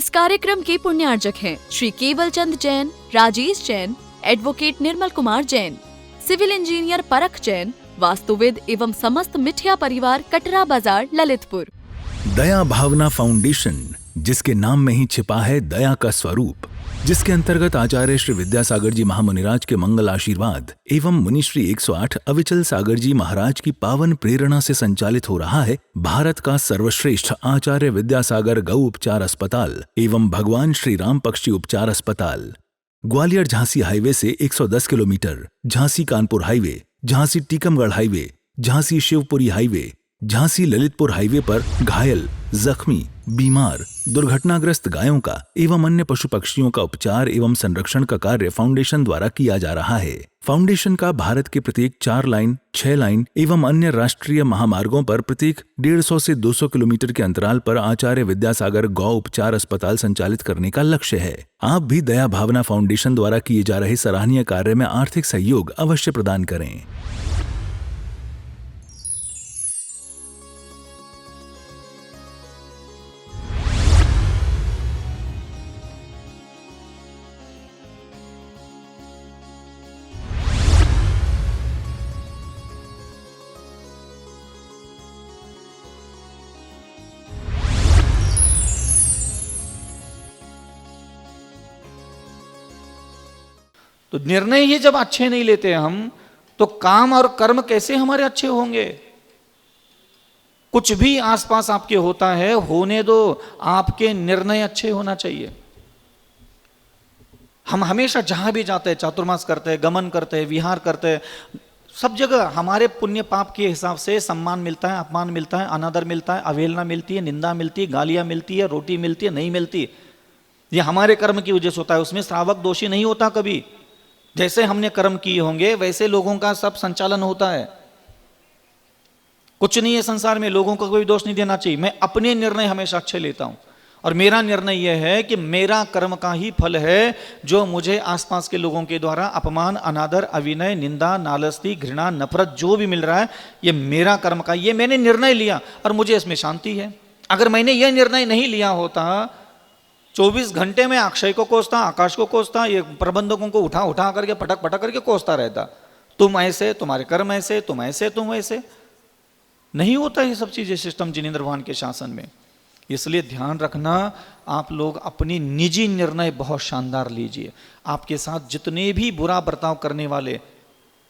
इस कार्यक्रम के पुण्यार्जक हैं श्री केवल Chand Jain, Rajesh Jain, advocate Nirmal Kumar Jain, civil engineer परख जैन, वास्तुविद एवं समस्त मिठिया परिवार, कटरा बाजार, ललितपुर। दया भावना फाउंडेशन, जिसके नाम में ही छिपा है दया का स्वरूप, जिसके अंतर्गत आचार्य श्री विद्यासागर जी महामुनिराज के मंगल आशीर्वाद एवं मुनिश्री 108 अविचल सागर जी महाराज की पावन प्रेरणा से संचालित हो रहा है भारत का सर्वश्रेष्ठ आचार्य विद्यासागर गौ उपचार अस्पताल एवं भगवान श्री राम पक्षी उपचार अस्पताल। ग्वालियर झांसी हाईवे से 110 kilometre, Jhansi Kanpur highway, Jhansi Tikamgarh highway, Jhansi Shivpuri highway, Jhansi Lalitpur highway पर घायल, जख्मी, बीमार, दुर्घटनाग्रस्त गायों का एवं अन्य पशु पक्षियों का उपचार एवं संरक्षण का कार्य फाउंडेशन द्वारा किया जा रहा है। फाउंडेशन का भारत के प्रत्येक 4 लाइन, 6 लाइन एवं अन्य राष्ट्रीय महामार्गों पर प्रत्येक 150 से 200 किलोमीटर के अंतराल पर आचार्य विद्यासागर गौ उपचार अस्पताल संचालित करने का लक्ष्य है। आप भी दया भावना फाउंडेशन द्वारा किए जा रहे सराहनीय कार्य में आर्थिक सहयोग अवश्य प्रदान करें। तो निर्णय ही जब अच्छे नहीं लेते हम, तो काम और कर्म कैसे हमारे अच्छे होंगे। कुछ भी आसपास आपके होता है, होने दो, आपके निर्णय अच्छे होना चाहिए। हम हमेशा जहां भी जाते हैं, चातुर्मास करते हैं, गमन करते हैं, विहार करते हैं, सब जगह हमारे पुण्य पाप के हिसाब से सम्मान मिलता है, अपमान मिलता है, अनादर मिलता है, अवहेलना मिलती है, निंदा मिलती है, गालियां मिलती है, रोटी मिलती है, नहीं मिलती। ये हमारे कर्म की वजह से होता है। उसमें श्रावक दोषी नहीं होता कभी। जैसे हमने कर्म किए होंगे वैसे लोगों का सब संचालन होता है। कुछ नहीं है संसार में, लोगों को कोई दोष नहीं देना चाहिए। मैं अपने निर्णय हमेशा अच्छे लेता हूं और मेरा निर्णय यह है कि मेरा कर्म का ही फल है जो मुझे आसपास के लोगों के द्वारा अपमान, अनादर, अविनय, निंदा, नालस्ती, घृणा, नफरत जो भी मिल रहा है, ये मेरा कर्म का, ये मैंने निर्णय लिया और मुझे इसमें शांति है। अगर मैंने यह निर्णय नहीं लिया होता, 24 घंटे में अक्षय को कोसता, आकाश को कोसता, ये प्रबंधकों को उठा उठा करके पटक पटक करके कोसता रहता, तुम ऐसे, तुम्हारे कर्म ऐसे, तुम ऐसे, तुम ऐसे। नहीं होता ये सब चीजें सिस्टम जिनेंद्र भगवान के शासन में। इसलिए ध्यान रखना, आप लोग अपनी निजी निर्णय बहुत शानदार लीजिए। आपके साथ जितने भी बुरा बर्ताव करने वाले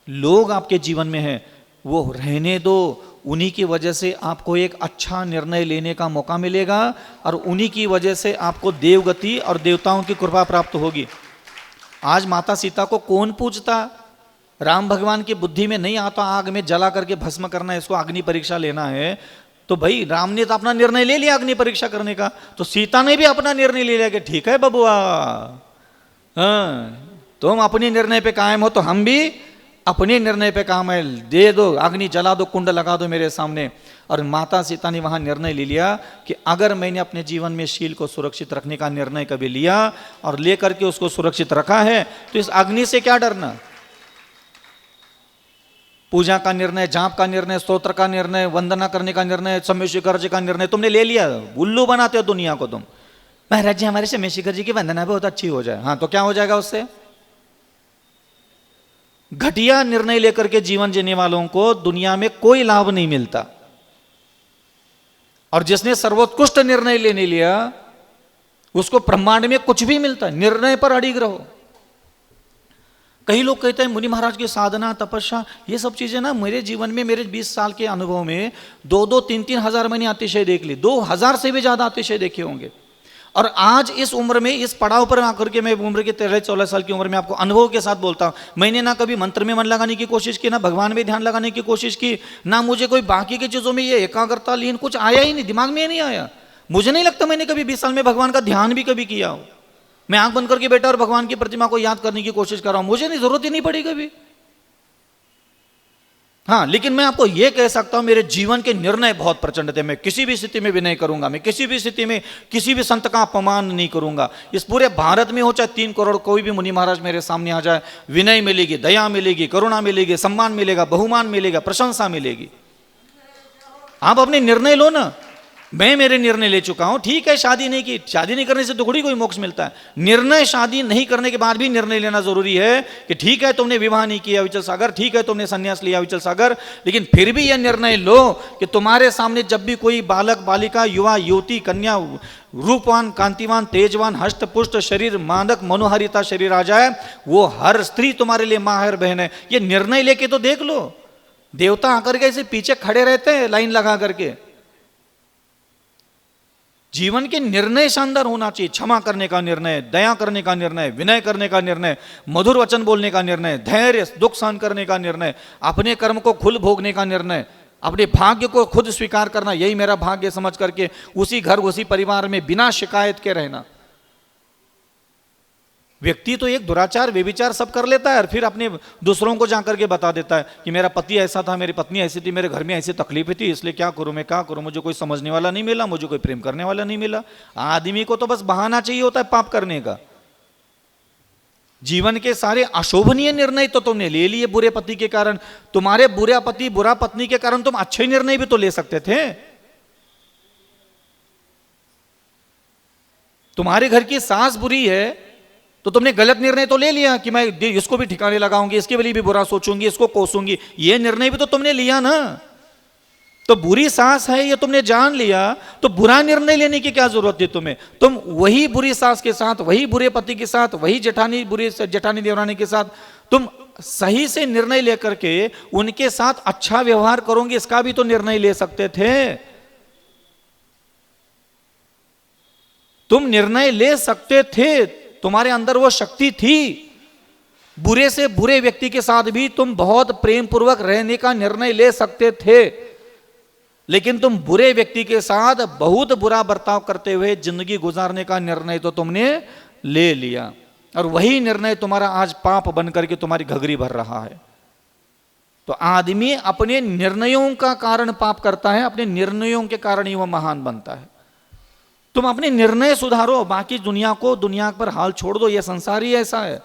लोग आपके जीवन में हैं, वो रहने दो। उन्हीं की वजह से आपको एक अच्छा निर्णय लेने का मौका मिलेगा और उन्हीं की वजह से आपको देवगति और देवताओं की कृपा प्राप्त होगी। आज माता सीता को कौन पूजता? राम भगवान की बुद्धि में नहीं आता आग में जला करके भस्म करना है, इसको अग्नि परीक्षा लेना है। तो भाई राम ने तो अपना निर्णय ले लिया अग्नि परीक्षा करने का, तो सीता ने भी अपना निर्णय ले लिया कि ठीक है बबुआ, तुम अपने निर्णय पे कायम हो तो हम भी अपने निर्णय पे काम है, दे दो, अग्नि जला दो, कुंड लगा दो मेरे सामने। और माता सीता ने वहां निर्णय ले लिया कि अगर मैंने अपने जीवन में शील को सुरक्षित रखने का निर्णय कभी लिया और लेकर के उसको सुरक्षित रखा है, तो इस अग्नि से क्या डरना। पूजा का निर्णय, जाप का निर्णय, स्तोत्र का निर्णय, वंदना करने का निर्णय, सम्यशिखर जी का निर्णय तुमने ले लिया। उल्लू बनाते हो दुनिया को तुम। महाराज जी हमारे सम्यशिखर जी की वंदना बहुत अच्छी हो जाए, हाँ तो क्या हो जाएगा उससे? घटिया निर्णय लेकर के जीवन जीने वालों को दुनिया में कोई लाभ नहीं मिलता, और जिसने सर्वोत्कृष्ट निर्णय लेने लिया उसको ब्रह्मांड में कुछ भी मिलता है। निर्णय पर अड़िग रहो। कई लोग कहते हैं मुनि महाराज की साधना, तपस्या, ये सब चीजें ना मेरे जीवन में, मेरे 20 साल के अनुभव में 2-2, 3-3 हजार मैंने अतिशय देख ली, 2000 से भी ज्यादा अतिशय देखे होंगे। और आज इस उम्र में, इस पड़ाव पर आकर के मैं उम्र के 13-14 साल की उम्र में आपको अनुभव के साथ बोलता हूं, मैंने ना कभी मंत्र में मन लगाने की कोशिश की, ना भगवान में ध्यान लगाने की कोशिश की, ना मुझे कोई बाकी की चीजों में ये एकाग्रता, लीन कुछ आया ही नहीं, दिमाग में नहीं आया। मुझे नहीं लगता मैंने कभी 20 साल में भगवान का ध्यान भी कभी किया हो। मैं आंख बंद करके बैठा और भगवान की प्रतिमा को याद करने की कोशिश कर रहा हूं, मुझे नहीं, जरूरत ही नहीं पड़ी कभी। हाँ, लेकिन मैं आपको यह कह सकता हूं, मेरे जीवन के निर्णय बहुत प्रचंड थे। मैं किसी भी स्थिति में विनय करूंगा, मैं किसी भी स्थिति में किसी भी संत का अपमान नहीं करूंगा। इस पूरे भारत में हो चाहे 3 करोड़ कोई भी मुनि महाराज मेरे सामने आ जाए, विनय मिलेगी, दया मिलेगी, करुणा मिलेगी, सम्मान मिलेगा, बहुमान मिलेगा, प्रशंसा मिलेगी। आप अपने निर्णय लो ना। मैं मेरे निर्णय ले चुका हूं, ठीक है शादी नहीं की, शादी नहीं करने से तो थोड़ी कोई मोक्ष मिलता है। निर्णय शादी नहीं करने के बाद भी निर्णय लेना जरूरी है कि ठीक है तुमने विवाह नहीं किया अविचल सागर, ठीक है तुमने संन्यास लिया अविचल सागर, लेकिन फिर भी यह निर्णय लो कि तुम्हारे सामने जब भी कोई बालक बालिका युवा युवती कन्या रूपवान कांतिवान तेजवान हष्ट पुष्ट शरीर मादक मनोहारिता शरीर आ जाए, वो हर स्त्री तुम्हारे लिए मां है बहन है, ये निर्णय लेके तो देख लो। देवता आकर के ऐसे पीछे खड़े रहते हैं लाइन लगा करके। जीवन के निर्णय शानदार होना चाहिए, क्षमा करने का निर्णय, दया करने का निर्णय, विनय करने का निर्णय, मधुर वचन बोलने का निर्णय, धैर्य दुख सहन करने का निर्णय, अपने कर्म को खुद भोगने का निर्णय, अपने भाग्य को खुद स्वीकार करना, यही मेरा भाग्य समझ करके उसी घर उसी परिवार में बिना शिकायत के रहना। व्यक्ति तो एक दुराचार व्यभिचार सब कर लेता है और फिर अपने दूसरों को जाकर के बता देता है कि मेरा पति ऐसा था, मेरी पत्नी ऐसी थी, मेरे घर में ऐसी तकलीफें थी, इसलिए क्या करूं मैं, क्या करूं, मुझे कोई समझने वाला नहीं मिला, मुझे कोई प्रेम करने वाला नहीं मिला। आदमी को तो बस बहाना चाहिए होता है पाप करने का। जीवन के सारे अशोभनीय निर्णय तो तुमने ले लिए बुरे पति के कारण, तुम्हारे बुरा पति बुरा पत्नी के कारण तुम अच्छे निर्णय भी तो ले सकते थे। तुम्हारे घर की सास बुरी है तो तुमने गलत निर्णय तो ले लिया कि मैं इसको भी ठिकाने लगाऊंगी, इसके लिए भी बुरा सोचूंगी, इसको कोसूंगी, ये निर्णय भी तो तुमने लिया ना। तो बुरी सास है ये तुमने जान लिया, तो बुरा निर्णय लेने की क्या जरूरत थी तुम्हें। तुम वही बुरी सास के साथ, वही बुरे पति के साथ, वही जेठानी देवरानी के साथ तुम सही से निर्णय लेकर के उनके साथ अच्छा व्यवहार करोगे, इसका भी तो निर्णय ले सकते थे। तुम निर्णय ले सकते थे, तुम्हारे अंदर वो शक्ति थी। बुरे से बुरे व्यक्ति के साथ भी तुम बहुत प्रेम पूर्वक रहने का निर्णय ले सकते थे, लेकिन तुम बुरे व्यक्ति के साथ बहुत बुरा बर्ताव करते हुए जिंदगी गुजारने का निर्णय तो तुमने ले लिया, और वही निर्णय तुम्हारा आज पाप बन करके तुम्हारी घघरी भर रहा है। तो आदमी अपने निर्णयों का कारण पाप करता है, अपने निर्णयों के कारण ही वह महान बनता है। तुम अपने निर्णय सुधारो, बाकी दुनिया पर हाल छोड़ दो। यह संसार ही ऐसा है,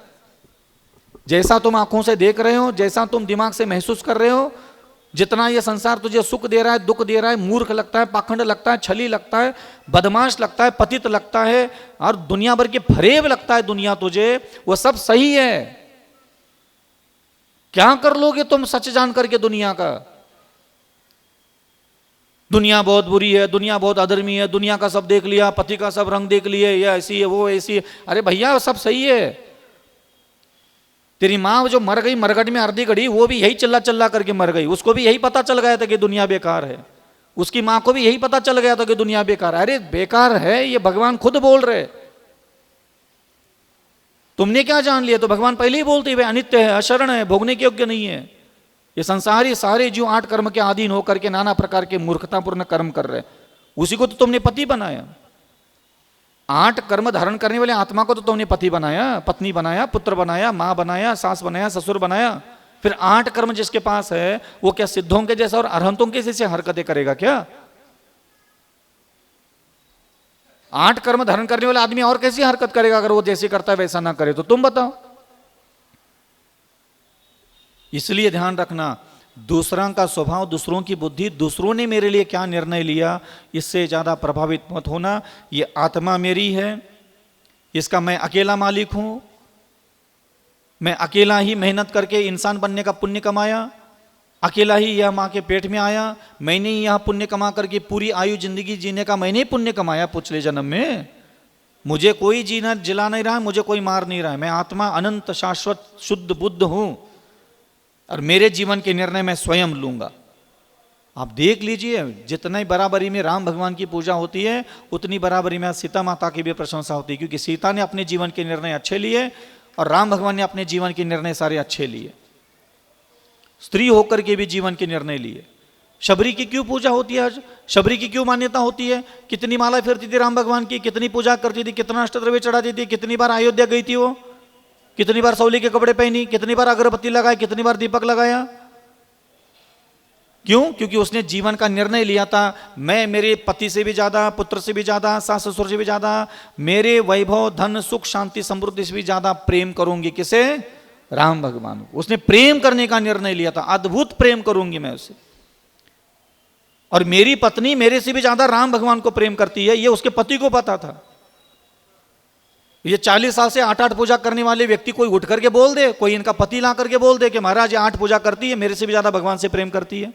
जैसा तुम आंखों से देख रहे हो, जैसा तुम दिमाग से महसूस कर रहे हो, जितना यह संसार तुझे सुख दे रहा है, दुख दे रहा है, मूर्ख लगता है, पाखंड लगता है, छली लगता है, बदमाश लगता है, पतित लगता है, और दुनिया भर के फरेब लगता है दुनिया तुझे, वह सब सही है। क्या कर लोगे तुम सच जान करके दुनिया का। दुनिया बहुत बुरी है, दुनिया बहुत अधर्मी है, दुनिया का सब देख लिया, पति का सब रंग देख लिए, ये ऐसी है वो ऐसी है। अरे भैया सब सही है। तेरी माँ जो मर गई मरघट में अर्धी घड़ी, वो भी यही चिल्ला चिल्ला करके मर गई, उसको भी यही पता चल गया था कि दुनिया बेकार है। उसकी माँ को भी यही पता चल गया था कि दुनिया बेकार है। अरे बेकार है ये भगवान खुद बोल रहे, तुमने क्या जान लिया। तो भगवान पहले ही बोलते हुए अनित्य है, अशरण है, भोगने के योग्य नहीं है। ये संसारी सारे जीव 8 कर्म के अधीन होकर के नाना प्रकार के मूर्खतापूर्ण कर्म कर रहे, उसी को तो तुमने पति बनाया। 8 कर्म धारण करने वाले आत्मा को तो तुमने पति बनाया, पत्नी बनाया, पुत्र बनाया, मां बनाया, सास बनाया, ससुर बनाया। फिर 8 कर्म जिसके पास है वो क्या सिद्धों के जैसा और अरहंतों के जैसे हरकतें करेगा क्या। 8 कर्म धारण करने वाला आदमी और कैसी हरकत करेगा अगर वो जैसे करता है वैसा ना करे तो। तुम बताओ। इसलिए ध्यान रखना, दूसरों का स्वभाव, दूसरों की बुद्धि, दूसरों ने मेरे लिए क्या निर्णय लिया, इससे ज्यादा प्रभावित मत होना। ये आत्मा मेरी है, इसका मैं अकेला मालिक हूं। मैं अकेला ही मेहनत करके इंसान बनने का पुण्य कमाया, अकेला ही यह माँ के पेट में आया, मैंने ही यह पुण्य कमा करके पूरी आयु जिंदगी जीने का मैंने ही पुण्य कमाया पिछले जन्म में। मुझे कोई जीना जिला नहीं रहा, मुझे कोई मार नहीं रहा है। मैं आत्मा अनंत शाश्वत शुद्ध बुद्ध हूं और मेरे जीवन के निर्णय मैं स्वयं लूंगा। आप देख लीजिए, जितनी बराबरी में राम भगवान की पूजा होती है उतनी बराबरी में सीता माता की भी प्रशंसा होती है, क्योंकि सीता ने अपने जीवन के निर्णय अच्छे लिए और राम भगवान ने अपने जीवन के निर्णय सारे अच्छे लिए। स्त्री होकर के भी जीवन के निर्णय लिए। शबरी की क्यों पूजा होती है आज, शबरी की क्यों मान्यता होती है। कितनी माला फिरती थी राम भगवान की, कितनी पूजा करती थी, कितना अष्टद्रव्य चढ़ाती थी, कितनी बार अयोध्या गई थी वो, कितनी बार सौली के कपड़े पहनी, कितनी बार अगरबत्ती लगाई, कितनी बार दीपक लगाया। क्यों? क्योंकि उसने जीवन का निर्णय लिया था, मैं मेरे पति से भी ज्यादा, पुत्र से भी ज्यादा, सास ससुर से भी ज्यादा, मेरे वैभव धन सुख शांति समृद्धि से भी ज्यादा प्रेम करूंगी। किसे? राम भगवान। उसने प्रेम करने का निर्णय लिया था, अद्भुत प्रेम करूंगी मैं उसे। और मेरी पत्नी मेरे से भी ज्यादा राम भगवान को प्रेम करती है, ये उसके पति को पता था। ये 40 साल से 8-8 पूजा करने वाले व्यक्ति कोई उठ करके बोल दे, कोई इनका पति ला करके बोल दे कि महाराज ये 8 पूजा करती है, मेरे से भी ज्यादा भगवान से प्रेम करती है।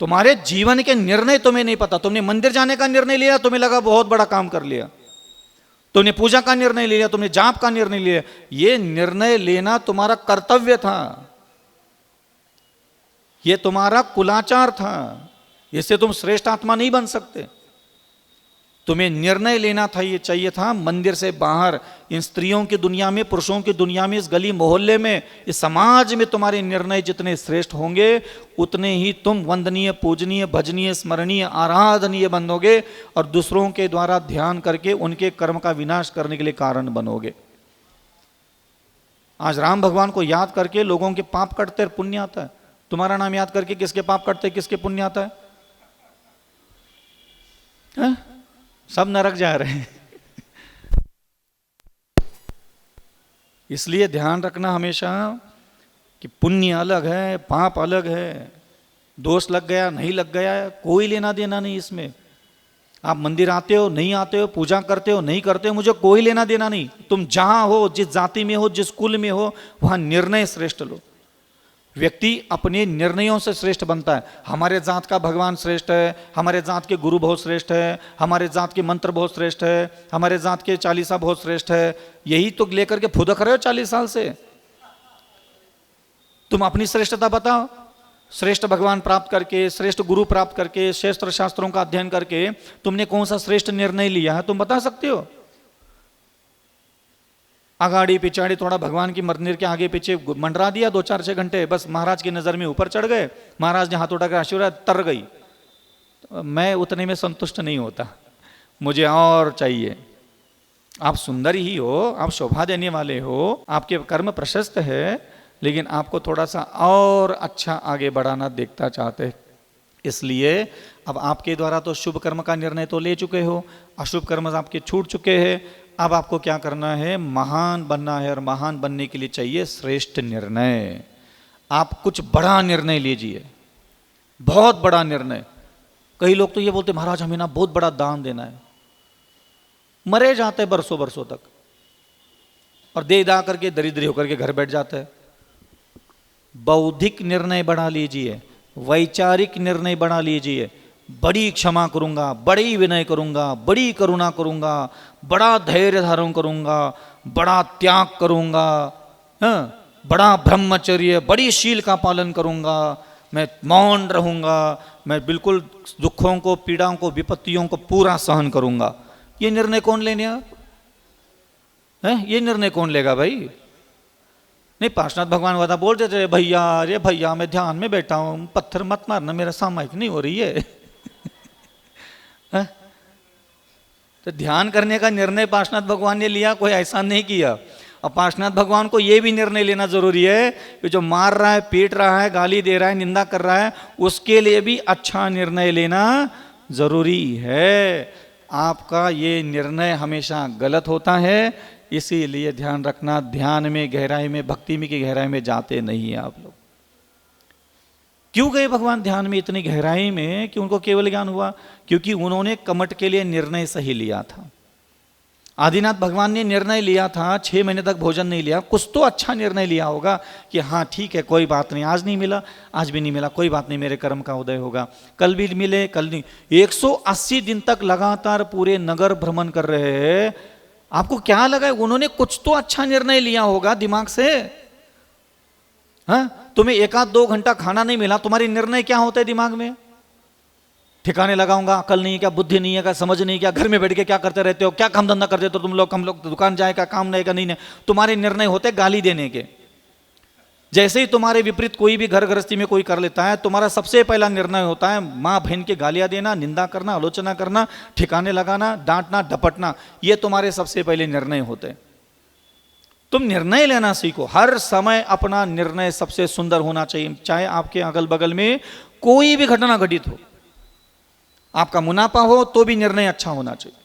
तुम्हारे जीवन के निर्णय तुम्हें नहीं पता। तुमने मंदिर जाने का निर्णय लिया, तुम्हें लगा बहुत बड़ा काम कर लिया। तुमने पूजा का निर्णय लिया, तुमने जाप का निर्णय लिया। ये निर्णय लेना तुम्हारा कर्तव्य था, ये तुम्हारा कुलाचार था। इससे तुम श्रेष्ठ आत्मा नहीं बन सकते। तुम्हें निर्णय लेना था, ये चाहिए था मंदिर से बाहर, इन स्त्रियों की दुनिया में, पुरुषों की दुनिया में, इस गली मोहल्ले में, इस समाज में तुम्हारे निर्णय जितने श्रेष्ठ होंगे उतने ही तुम वंदनीय, पूजनीय, भजनीय, स्मरणीय, आराधनीय बनोगे और दूसरों के द्वारा ध्यान करके उनके कर्म का विनाश करने के लिए कारण बनोगे। आज राम भगवान को याद करके लोगों के पाप कटते और पुण्य आता है। तुम्हारा नाम याद करके किसके पाप कटते, किसके पुण्य आता है? सब नरक जा रहे हैं। इसलिए ध्यान रखना हमेशा कि पुण्य अलग है, पाप अलग है। दोष लग गया नहीं लग गया कोई लेना देना नहीं इसमें। आप मंदिर आते हो नहीं आते हो, पूजा करते हो नहीं करते हो, मुझे कोई लेना देना नहीं। तुम जहां हो, जिस जाति में हो, जिस कुल में हो, वहां निर्णय श्रेष्ठ लो। व्यक्ति अपने निर्णयों से श्रेष्ठ बनता है। हमारे जात का भगवान श्रेष्ठ है, हमारे जात के गुरु बहुत श्रेष्ठ है, हमारे जात के मंत्र बहुत श्रेष्ठ है, हमारे जात के चालीसा बहुत श्रेष्ठ है। यही तो लेकर के फुदक रहे हो 40 साल से। तुम अपनी श्रेष्ठता बताओ। श्रेष्ठ भगवान प्राप्त करके, श्रेष्ठ गुरु प्राप्त करके, श्रेष्ठ शास्त्रों का अध्ययन करके तुमने कौन सा श्रेष्ठ निर्णय लिया है, तुम बता सकते हो? आगाड़ी पिछाड़ी थोड़ा भगवान की मंदिर के आगे पीछे मंडरा दिया 2-4-6 घंटे, बस महाराज की नजर में ऊपर चढ़ गए, महाराज ने हाथ उठा कर आशीर्वाद, तर गई। तो मैं उतने में संतुष्ट नहीं होता, मुझे और चाहिए। आप सुंदर ही हो, आप शोभा देने वाले हो, आपके कर्म प्रशस्त है, लेकिन आपको थोड़ा सा और अच्छा आगे बढ़ाना देखना चाहते। इसलिए अब आपके द्वारा तो शुभ कर्म का निर्णय तो ले चुके हो, अशुभ कर्म आपके छूट चुके हैं। अब आपको क्या करना है, महान बनना है, और महान बनने के लिए चाहिए श्रेष्ठ निर्णय। आप कुछ बड़ा निर्णय लीजिए, बहुत बड़ा निर्णय। कई लोग तो ये बोलते महाराज हमें ना बहुत बड़ा दान देना है, मरे जाते बरसों बरसों तक, और दे दा करके दरिद्री होकर के घर बैठ जाते हैं। बौद्धिक निर्णय बना लीजिए, वैचारिक निर्णय बना लीजिए। बड़ी क्षमा करूंगा, बड़ी विनय करूंगा, बड़ी करुणा करूंगा, बड़ा धैर्य धारण करूंगा, बड़ा त्याग करूंगा, बड़ा ब्रह्मचर्य, बड़ी शील का पालन करूंगा, मैं मौन रहूंगा, मैं बिल्कुल दुखों को, पीड़ाओं को, विपत्तियों को पूरा सहन करूंगा। ये निर्णय कौन लेने हैं? ये निर्णय कौन लेगा भाई? नहीं, पार्श्वनाथ भगवान वादा बोल देते भैया, अरे भैया मैं ध्यान में बैठा हूं, पत्थर मत मारना, मेरा सामायिक नहीं हो रही है। तो ध्यान करने का निर्णय पार्श्वनाथ भगवान ने लिया, कोई ऐसा नहीं किया। और पार्श्वनाथ भगवान को यह भी निर्णय लेना जरूरी है कि जो मार रहा है, पीट रहा है, गाली दे रहा है, निंदा कर रहा है, उसके लिए भी अच्छा निर्णय लेना जरूरी है। आपका ये निर्णय हमेशा गलत होता है, इसीलिए ध्यान रखना। ध्यान में गहराई में, भक्ति में की गहराई में जाते नहीं है आप लोग। क्यों गए भगवान ध्यान में इतनी गहराई में कि उनको केवल ज्ञान हुआ? क्योंकि उन्होंने कमठ के लिए निर्णय सही लिया था। आदिनाथ भगवान ने निर्णय लिया था, 6 महीने तक भोजन नहीं लिया। कुछ तो अच्छा निर्णय लिया होगा कि हाँ ठीक है, कोई बात नहीं, आज नहीं मिला, आज भी नहीं मिला, कोई बात नहीं, मेरे कर्म का उदय होगा, कल भी मिले, कल नहीं। 180 दिन तक लगातार पूरे नगर भ्रमण कर रहे हैं। आपको क्या लगा, उन्होंने कुछ तो अच्छा निर्णय लिया होगा दिमाग से। हाँ, तुम्हें 1-2 घंटा खाना नहीं मिला, तुम्हारे निर्णय क्या होते हैं दिमाग में? ठिकाने लगाऊंगा, अकल नहीं है क्या, बुद्धि नहीं है क्या, समझ नहीं क्या, घर में बैठ के क्या करते रहते हो, क्या काम धंधा करते हो तुम लोग, हम लोग दुकान जाएगा, काम नहीं का नहीं। तुम्हारे निर्णय होते गाली देने के। जैसे ही तुम्हारे विपरीत कोई भी घर गृहस्थी में कोई कर लेता है, तुम्हारा सबसे पहला निर्णय होता है माँ बहन के गालियां देना, निंदा करना, आलोचना करना, ठिकाने लगाना, डांटना, डपटना। ये तुम्हारे सबसे पहले निर्णय होते हैं। तुम निर्णय लेना सीखो। हर समय अपना निर्णय सबसे सुंदर होना चाहिए। चाहे आपके अगल बगल में कोई भी घटना घटित हो, आपका मुनाफा हो तो भी निर्णय अच्छा होना चाहिए।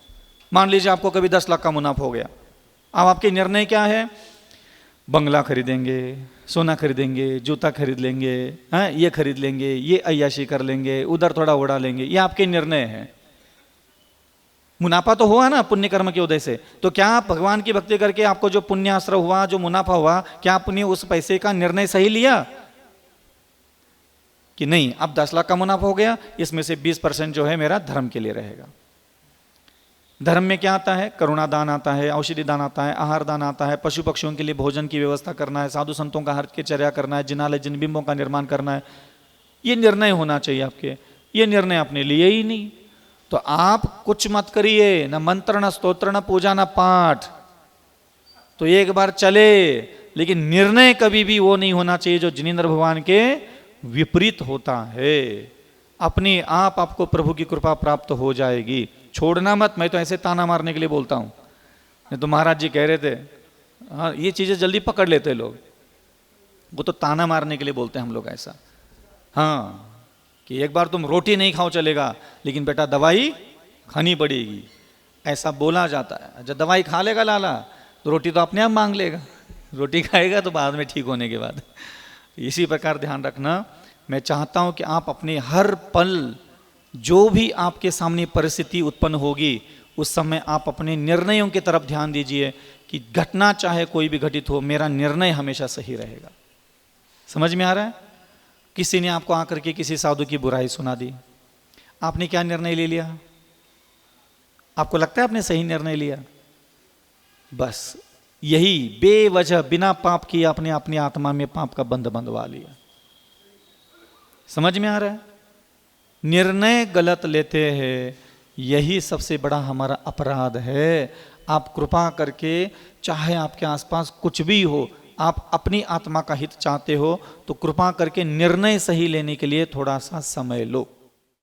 मान लीजिए आपको कभी 10 लाख का मुनाफा हो गया, अब आपके निर्णय क्या है? बंगला खरीदेंगे, सोना खरीदेंगे, जूता खरीद लेंगे, हाँ ये खरीद लेंगे, ये अय्याशी कर लेंगे, उधर थोड़ा उड़ा लेंगे, ये आपके निर्णय हैं। मुनाफा तो हुआ ना पुण्य कर्म की वजह से, तो क्या भगवान की भक्ति करके आपको जो पुण्य आश्रय हुआ, जो मुनाफा हुआ, क्या आपने उस पैसे का निर्णय सही लिया कि नहीं अब 10 लाख का मुनाफा हो गया, इसमें से 20% जो है मेरा धर्म के लिए रहेगा। धर्म में क्या आता है? करुणा दान आता है, औषधि दान आता है, आहार दान आता है, पशु पक्षियों के लिए भोजन की व्यवस्था करना है, साधु संतों का हर्ष के चर्या करना है, जिनालय जिनबिंबों का निर्माण करना है। ये निर्णय होना चाहिए आपके, ये निर्णय आपने लिए ही नहीं। तो आप कुछ मत करिए, न मंत्र न स्तोत्र न पूजा न पाठ, तो एक बार चले, लेकिन निर्णय कभी भी वो नहीं होना चाहिए जो जिनेंद्र भगवान के विपरीत होता है। अपने आप आपको प्रभु की कृपा प्राप्त हो जाएगी, छोड़ना मत। मैं तो ऐसे ताना मारने के लिए बोलता हूं, नहीं तो महाराज जी कह रहे थे, हाँ ये चीजें जल्दी पकड़ लेते लोग, वो तो ताना मारने के लिए बोलते हैं हम लोग ऐसा, हाँ कि एक बार तुम रोटी नहीं खाओ चलेगा, लेकिन बेटा दवाई खानी पड़ेगी, ऐसा बोला जाता है। जब दवाई खा लेगा लाला तो रोटी तो अपने आप मांग लेगा, रोटी खाएगा तो बाद में ठीक होने के बाद। इसी प्रकार ध्यान रखना, मैं चाहता हूं कि आप अपने हर पल जो भी आपके सामने परिस्थिति उत्पन्न होगी, उस समय आप अपने निर्णयों की तरफ ध्यान दीजिए कि घटना चाहे कोई भी घटित हो, मेरा निर्णय हमेशा सही रहेगा। समझ में आ रहा है? किसी ने आपको आकर के किसी साधु की बुराई सुना दी, आपने क्या निर्णय ले लिया? आपको लगता है आपने सही निर्णय लिया? बस यही बेवजह बिना पाप किए आपने अपनी आत्मा में पाप का बंध बंधवा लिया। समझ में आ रहा है? निर्णय गलत लेते हैं, यही सबसे बड़ा हमारा अपराध है। आप कृपा करके, चाहे आपके आसपास कुछ भी हो, आप अपनी आत्मा का हित चाहते हो, तो कृपा करके निर्णय सही लेने के लिए थोड़ा सा समय लो।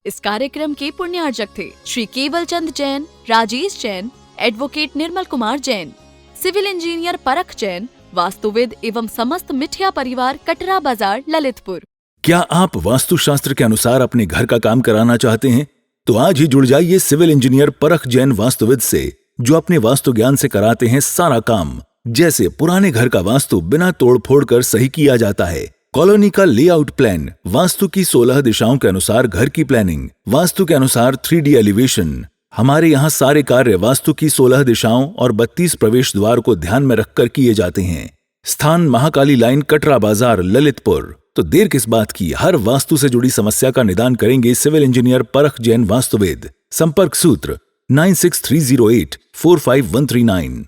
इस कार्यक्रम के पुण्यार्जक थे श्री केवल Chand Jain, Rajesh Jain, advocate Nirmal Kumar Jain, civil engineer परख जैन, वास्तुविद एवं समस्त मिठिया परिवार, कटरा बाजार, ललितपुर। क्या आप वास्तुशास्त्र के अनुसार अपने घर का काम कराना चाहते हैं? तो आज ही जुड़ जाइए सिविल इंजीनियर परख जैन वास्तुविद से, जो अपने वास्तु ज्ञान से कराते हैं सारा काम। जैसे पुराने घर का वास्तु बिना तोड़ फोड़ कर सही किया जाता है, कॉलोनी का लेआउट प्लान, वास्तु की 16 दिशाओं के अनुसार घर की प्लानिंग, वास्तु के अनुसार 3D एलिवेशन। हमारे यहाँ सारे कार्य वास्तु की 16 दिशाओं और 32 प्रवेश द्वार को ध्यान में रखकर किए जाते हैं। स्थान महाकाली लाइन, कटरा बाजार, ललितपुर। तो देर किस बात की, हर वास्तु से जुड़ी समस्या का निदान करेंगे सिविल इंजीनियर परख जैन वास्तुविद। संपर्क सूत्र 9630845139।